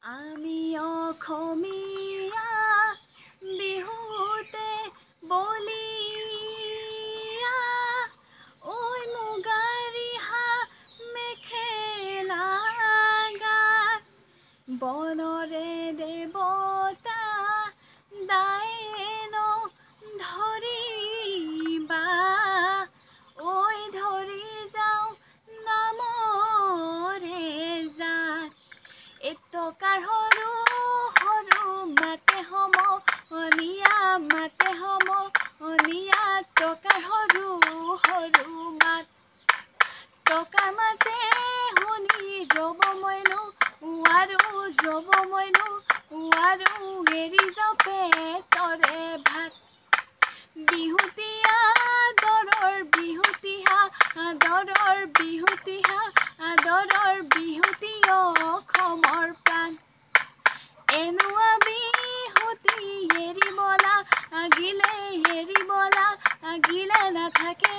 আমি অসমীয়া বিহুতে বলিয়া ঐ মুগাৰিহা মেখেলা গাত বনৰে দেৱতা দায়েন ধৰিবা ঐ ধৰি যাওঁ নামৰে জাত এটকাৰ সৰু সৰু মাতে সমনীয়া মাতে সমনীয়া টকাৰ সৰু সৰু মাত টকাৰ মাতে শুনি ৰ'ব মইনো আৰু ৰ'ব মইনো আৰু এৰি যাওঁ পেটৰে ভাত বিহুতীয়া আদৰৰ বিহুতীয়া আদৰৰ বিহুতীয়া আদৰৰ বিহুতী অসমৰ প্ৰাণ এনেকুৱা বিহুতী এৰিবলা আগিলে নাথাকে